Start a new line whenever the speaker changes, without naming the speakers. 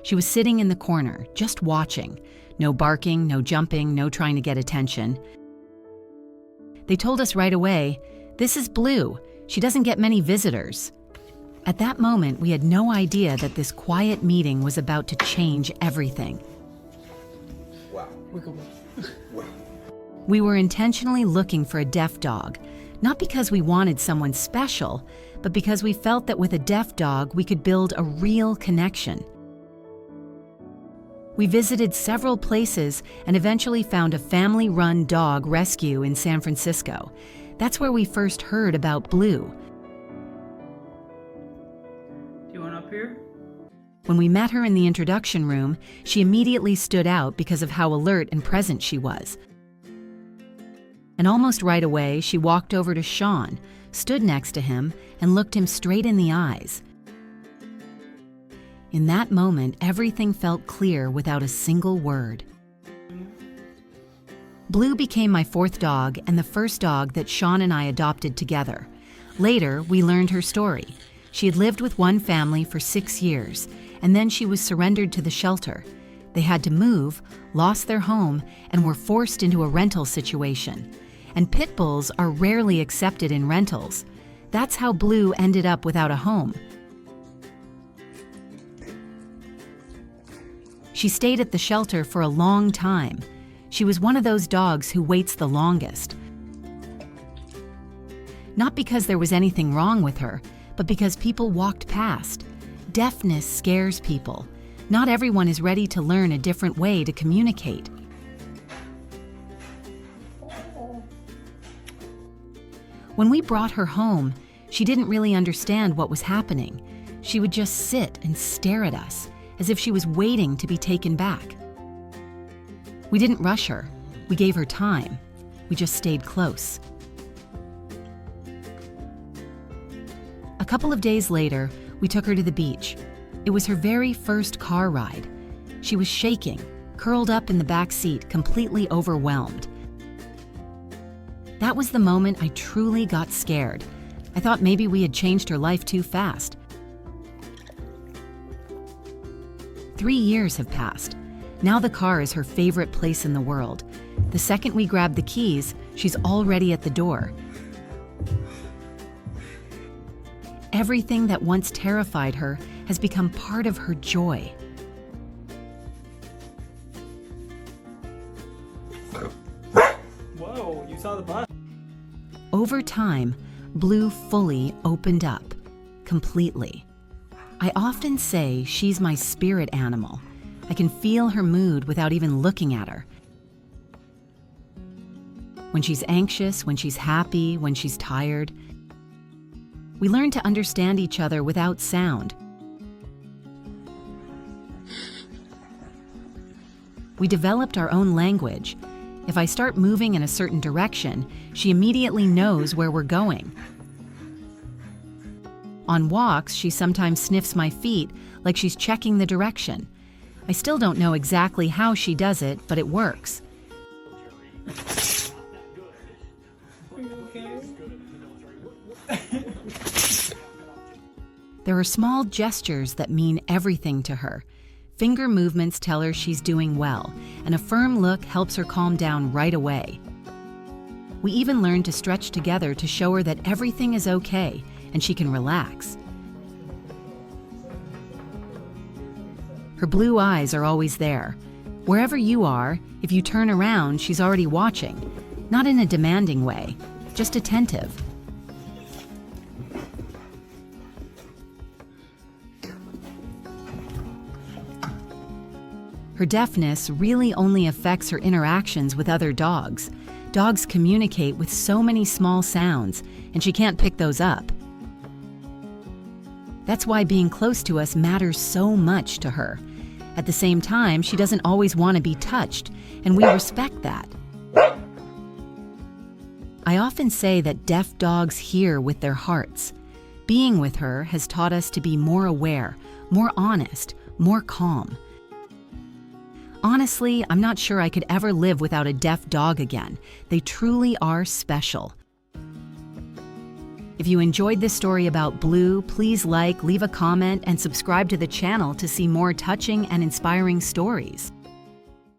She was sitting in the corner, just watching. No barking, no jumping, no trying to get attention. They told us right away, "This is Blue. She doesn't get many visitors." At that moment, we had no idea that this quiet meeting was about to change everything.
Wow. Wow.
We were intentionally looking for a deaf dog, not because we wanted someone special, but because we felt that with a deaf dog, we could build a real connection. We visited several places and eventually found a family-run dog rescue in San Francisco. That's where we first heard about Blue.
Do you want up here?
When we met her in the introduction room, she immediately stood out because of how alert and present she was. And almost right away, she walked over to Sean, stood next to him, and looked him straight in the eyes. In that moment, everything felt clear without a single word. Blue became my fourth dog and the first dog that Sean and I adopted together. Later, we learned her story. She had lived with one family for 6 years, and then she was surrendered to the shelter. They had to move, lost their home, and were forced into a rental situation. And pit bulls are rarely accepted in rentals. That's how Blue ended up without a home. She stayed at the shelter for a long time. She was one of those dogs who waits the longest. Not because there was anything wrong with her, but because people walked past. Deafness scares people. Not everyone is ready to learn a different way to communicate. When we brought her home, she didn't really understand what was happening. She would just sit and stare at us, as if she was waiting to be taken back. We didn't rush her. We gave her time. We just stayed close. A couple of days later, we took her to the beach. It was her very first car ride. She was shaking, curled up in the back seat, completely overwhelmed. That was the moment I truly got scared. I thought maybe we had changed her life too fast. 3 years have passed. Now the car is her favorite place in the world. The second we grab the keys, she's already at the door. Everything that once terrified her has become part of her joy.
Whoa, you saw the bus.
Over time, Blue fully opened up, completely. I often say she's my spirit animal. I can feel her mood without even looking at her. When she's anxious, when she's happy, when she's tired. We learn to understand each other without sound. We developed our own language. If I start moving in a certain direction, she immediately knows where we're going. On walks, she sometimes sniffs my feet like she's checking the direction. I still don't know exactly how she does it, but it works. There are small gestures that mean everything to her. Finger movements tell her she's doing well, and a firm look helps her calm down right away. We even learned to stretch together to show her that everything is okay and she can relax. Her blue eyes are always there. Wherever you are, if you turn around, she's already watching. Not in a demanding way, just attentive. Her deafness really only affects her interactions with other dogs. Dogs communicate with so many small sounds, and she can't pick those up. That's why being close to us matters so much to her. At the same time, she doesn't always want to be touched, and we respect that. I often say that deaf dogs hear with their hearts. Being with her has taught us to be more aware, more honest, more calm. Honestly, I'm not sure I could ever live without a deaf dog again. They truly are special. If you enjoyed this story about Blue, please like, leave a comment, and subscribe to the channel to see more touching and inspiring stories.